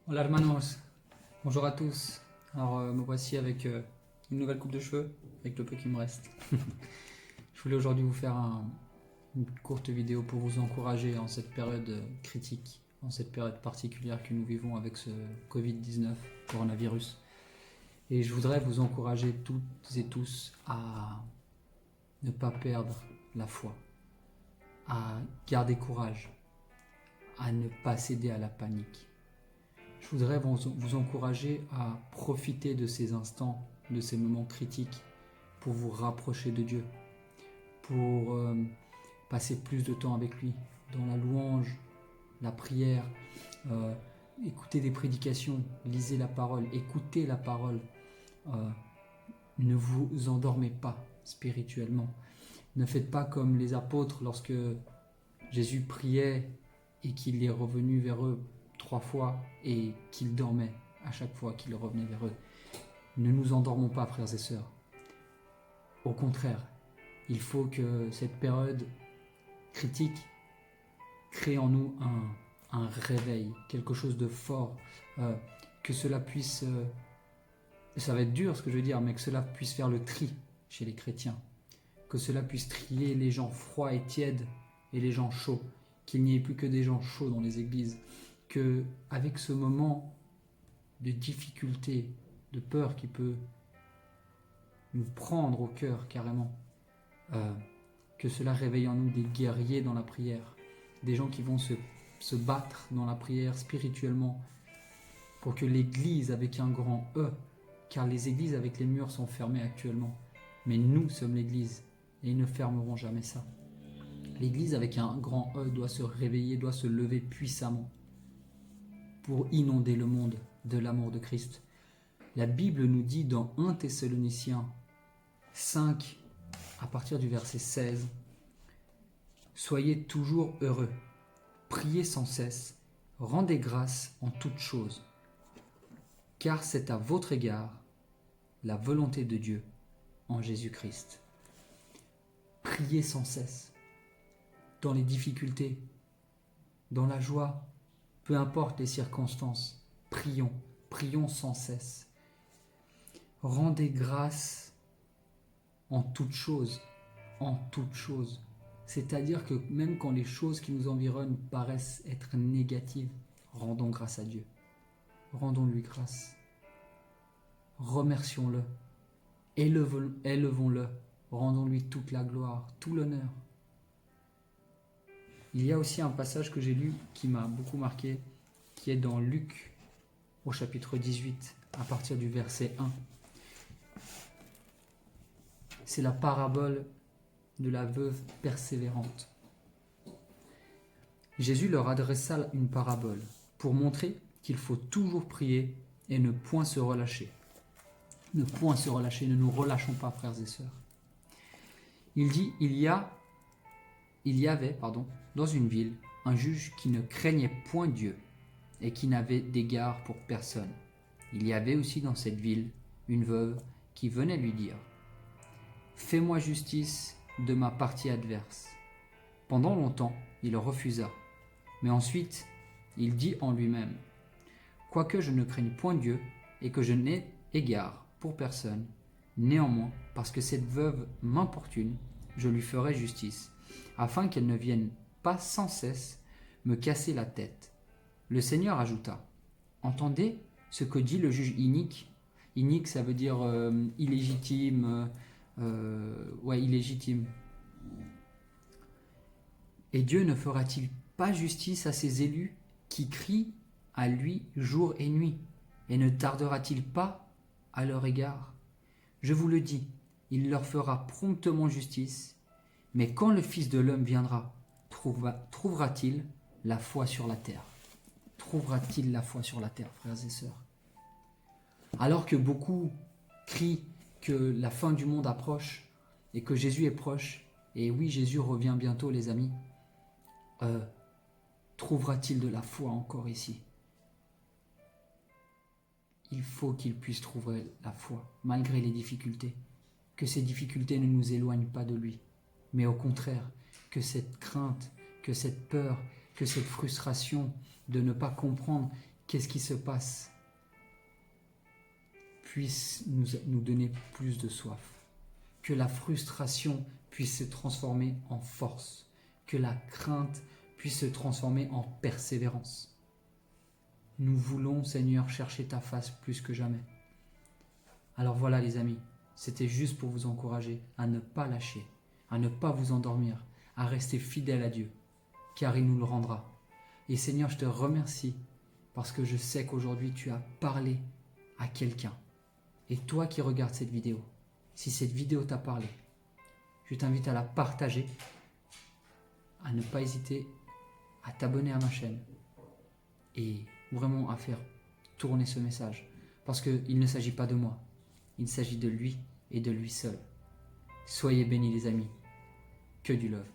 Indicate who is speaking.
Speaker 1: Hola hermanos, bonjour à tous. Alors me voici avec une nouvelle coupe de cheveux, avec le peu qui me reste. Je voulais aujourd'hui vous faire une courte vidéo pour vous encourager en cette période critique, en cette période particulière que nous vivons avec ce Covid-19, coronavirus. Et je voudrais vous encourager toutes et tous à ne pas perdre la foi, à garder courage, à ne pas céder à la panique. Je voudrais vous encourager à profiter de ces instants, de ces moments critiques pour vous rapprocher de Dieu, pour passer plus de temps avec lui, dans la louange, la prière, écouter des prédications, lisez la parole, écoutez la parole. Ne vous endormez pas spirituellement. Ne faites pas comme les apôtres lorsque Jésus priait et qu'il est revenu vers eux 3 fois et qu'il dormait à chaque fois qu'il revenait vers eux. Ne nous endormons pas, frères et sœurs. Au contraire, il faut que cette période critique crée en nous un réveil, quelque chose de fort, que cela puisse, ça va être dur ce que je veux dire, mais que cela puisse faire le tri chez les chrétiens, que cela puisse trier les gens froids et tièdes et les gens chauds, qu'il n'y ait plus que des gens chauds dans les églises, que avec ce moment de difficulté, de peur qui peut nous prendre au cœur carrément, que cela réveille en nous des guerriers dans la prière, des gens qui vont se battre dans la prière spirituellement pour que l'église avec un grand E, car les églises avec les murs sont fermées actuellement, mais nous sommes l'église et ils ne fermeront jamais ça. L'église avec un grand E doit se réveiller, doit se lever puissamment pour inonder le monde de l'amour de Christ. La Bible nous dit dans 1 Thessaloniciens 5, à partir du verset 16, « Soyez toujours heureux, priez sans cesse, rendez grâce en toutes choses, car c'est à votre égard la volonté de Dieu en Jésus-Christ. » Priez sans cesse, dans les difficultés, dans la joie, peu importe les circonstances, prions, prions sans cesse. Rendez grâce en toutes choses, en toutes choses. C'est-à-dire que même quand les choses qui nous environnent paraissent être négatives, rendons grâce à Dieu. Rendons-lui grâce. Remercions-le. Élevons-le. Rendons-lui toute la gloire, tout l'honneur. Il y a aussi un passage que j'ai lu qui m'a beaucoup marqué, qui est dans Luc au chapitre 18, à partir du verset 1. C'est la parabole de la veuve persévérante. Jésus leur adressa une parabole pour montrer qu'il faut toujours prier et ne point se relâcher. Ne point se relâcher, ne nous relâchons pas, frères et sœurs. Il dit, il y avait, dans une ville, un juge qui ne craignait point Dieu et qui n'avait d'égard pour personne. Il y avait aussi dans cette ville une veuve qui venait lui dire « Fais-moi justice de ma partie adverse. » Pendant longtemps, il refusa, mais ensuite, il dit en lui-même « Quoique je ne craigne point Dieu et que je n'ai égard pour personne, néanmoins, parce que cette veuve m'importune, je lui ferai justice, afin qu'elle ne vienne pas sans cesse me casser la tête. » Le Seigneur ajouta, « Entendez ce que dit le juge inique. » Inique, ça veut dire illégitime. Illégitime. « Et Dieu ne fera-t-il pas justice à ses élus qui crient à lui jour et nuit, et ne tardera-t-il pas à leur égard? Je vous le dis, il leur fera promptement justice. Mais quand le Fils de l'homme viendra, trouvera-t-il la foi sur la terre? Trouvera-t-il la foi sur la terre, frères et sœurs? Alors que beaucoup crient que la fin du monde approche et que Jésus est proche, et oui, Jésus revient bientôt, les amis, trouvera-t-il de la foi encore ici? Il faut qu'il puisse trouver la foi, malgré les difficultés. Que ces difficultés ne nous éloignent pas de lui, mais au contraire, que cette crainte, que cette peur, que cette frustration de ne pas comprendre qu'est-ce qui se passe puisse nous donner plus de soif. Que la frustration puisse se transformer en force. Que la crainte puisse se transformer en persévérance. Nous voulons, Seigneur, chercher ta face plus que jamais. Alors voilà les amis, c'était juste pour vous encourager à ne pas lâcher, à ne pas vous endormir, à rester fidèle à Dieu, car il nous le rendra. Et Seigneur, je te remercie parce que je sais qu'aujourd'hui tu as parlé à quelqu'un. Et toi qui regardes cette vidéo, si cette vidéo t'a parlé, je t'invite à la partager, à ne pas hésiter à t'abonner à ma chaîne et vraiment à faire tourner ce message. Parce qu'il ne s'agit pas de moi, il s'agit de lui et de lui seul. Soyez bénis les amis, que du love.